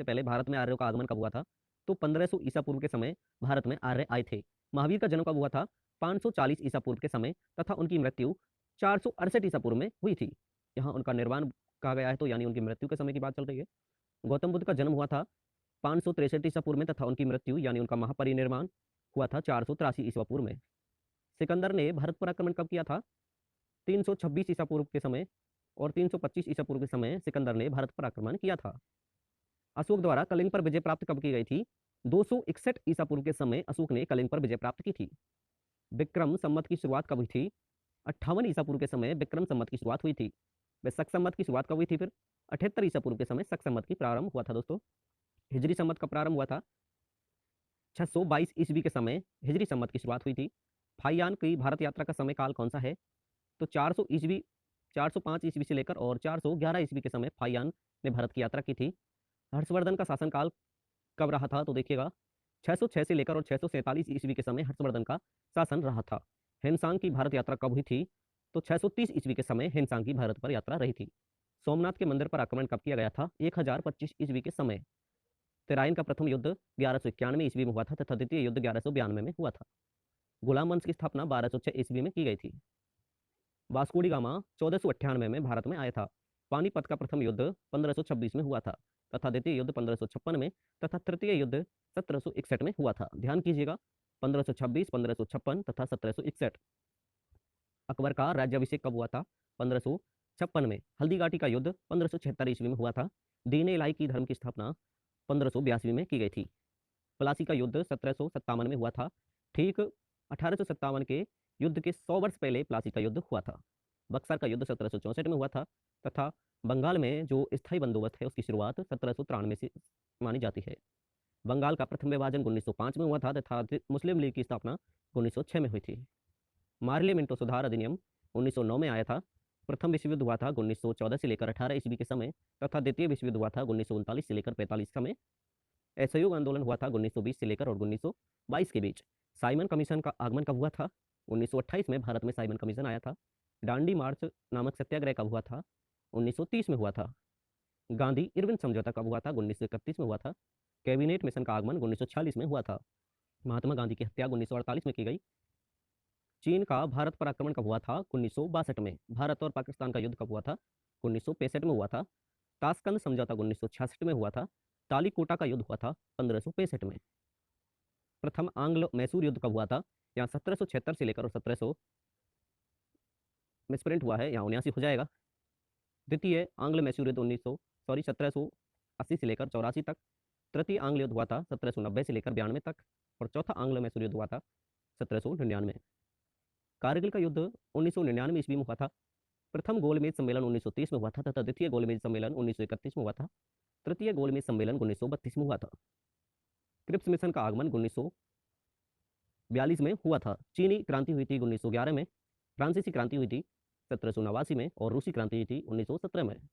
सबसे पहले भारत में आर्यों का आगमन कब हुआ था? तो 1500 ईसा पूर्व के समय भारत में आर्य आए थे। महावीर का जन्म कब हुआ था? 540 ईसा पूर्व के समय तथा उनकी मृत्यु 468 ईसा पूर्व में हुई थी। यहाँ उनका निर्वाण कहा गया है, तो यानी उनकी मृत्यु के समय की बात चल रही है। गौतम बुद्ध का जन्म हुआ था 563 ईसा पूर्व में तथा उनकी मृत्यु यानी उनका महापरिनिर्वाण हुआ था 483 ईसा पूर्व में। सिकंदर ने भारत पर आक्रमण कब किया था? 326 ईसा पूर्व के समय और 325 ईसा पूर्व के समय सिकंदर ने भारत पर आक्रमण किया था। अशोक द्वारा कलिंग पर विजय प्राप्त कब की गई थी? 261 ईसा पूर्व के समय अशोक ने कलिंग पर विजय प्राप्त की थी। विक्रम संवत की शुरुआत कब हुई थी? 58 ईसा पूर्व के समय विक्रम संवत की शुरुआत हुई थी। शक संवत की शुरुआत कब हुई थी फिर? 78 ईसा पूर्व के समय शक संवत की प्रारंभ हुआ था दोस्तों। हिजरी संवत का प्रारंभ हुआ था 622 ईस्वी के समय हिजरी संवत की शुरुआत हुई थी। फाइयान की भारत यात्रा का समय काल कौन सा है? तो 400 ईस्वी 405 ईस्वी से लेकर और 411 ईस्वी के समय फाइयान ने भारत की यात्रा की थी। हर्षवर्धन का शासनकाल कब रहा था? तो देखिएगा 606 से लेकर और 647 ईस्वी के समय हर्षवर्धन का शासन रहा था। हेनसांग की भारत यात्रा कब हुई थी? तो 630 ईस्वी के समय हेनसांग की भारत पर यात्रा रही थी। सोमनाथ के मंदिर पर आक्रमण कब किया गया था? 1025 ईस्वी के समय। तेराइन का प्रथम युद्ध 1191 ईस्वी में हुआ था तथा द्वितीय युद्ध 1192 में हुआ था। गुलाम वंश की स्थापना 1206 ईस्वी में की गई थी। वास्को डी गामा 1498 में भारत में आया था। पानीपत का प्रथम युद्ध 1526 में हुआ था तथा द्वितीय युद्ध 1556 में तथा तृतीय युद्ध 1761 में हुआ था। ध्यान कीजिएगा 1526, 1556 तथा 1761। अकबर का राज्याभिषेक कब हुआ था? 1556 में। हल्दीघाटी का युद्ध 1576 ईस्वी में हुआ था। दीन इलाही की धर्म की स्थापना 1582 में की गई थी। प्लासी का युद्ध 1757 में हुआ था। ठीक 1857 के युद्ध के 100 वर्ष पहले प्लासी का युद्ध हुआ था। बक्सर का युद्ध 1764 में हुआ था तथा बंगाल में जो स्थायी बंदोबस्त है उसकी शुरुआत 1793 से मानी जाती है। बंगाल का प्रथम विभाजन 1905 में हुआ था तथा मुस्लिम लीग की स्थापना 1906 में हुई थी। मार्ले मिंटो सुधार अधिनियम 1909 में आया था। प्रथम विश्व युद्ध हुआ था 1914 से लेकर 18 ईस्वी के समय तथा द्वितीय विश्व युद्ध हुआ था 1939 से लेकर 45 समय। असहयोग आंदोलन हुआ था 1920 से लेकर और 1922 के बीच। साइमन कमीशन का आगमन कब हुआ था? 1928 में भारत में साइमन कमीशन आया था। डांडी मार्च नामक सत्याग्रह कब हुआ था? 1930 में हुआ था। गांधी इरविन समझौता कब हुआ था? 1931 में हुआ था। कैबिनेट मिशन का आगमन 1946 में हुआ था। महात्मा गांधी की हत्या 1948 में की गई। चीन का भारत पर आक्रमण कब हुआ था? 1962 में। भारत और पाकिस्तान का युद्ध कब हुआ था? 1965 में हुआ था। ताशकंद समझौता 1966 में हुआ था। तालीकोटा का युद्ध हुआ था 1565 में। प्रथम आंग्ल मैसूर युद्ध कब हुआ था? यहाँ 1776 से लेकर और 1700 मिसप्रिंट हुआ है, यहाँ 79 हो जाएगा। द्वितीय आंग्ल मैसूर युद्ध 1780 से लेकर 84 तक। तृतीय आंग्ल युद्ध हुआ था 1790 से लेकर 92 तक और चौथा आंग्ल मैसूर युद्ध हुआ था 1799। कारगिल का युद्ध 1999 ईस्वी में हुआ था। प्रथम गोलमेज सम्मेलन 1930 में हुआ था तथा द्वितीय गोलमेज सम्मेलन 1931 में हुआ था। तृतीय गोलमेज सम्मेलन 1932 में हुआ था। क्रिप्स मिशन का आगमन 1942 में हुआ था। चीनी क्रांति हुई थी 1911 में। फ्रांसीसी क्रांति हुई थी 1789 में और रूसी क्रांति हुई थी 1917 में।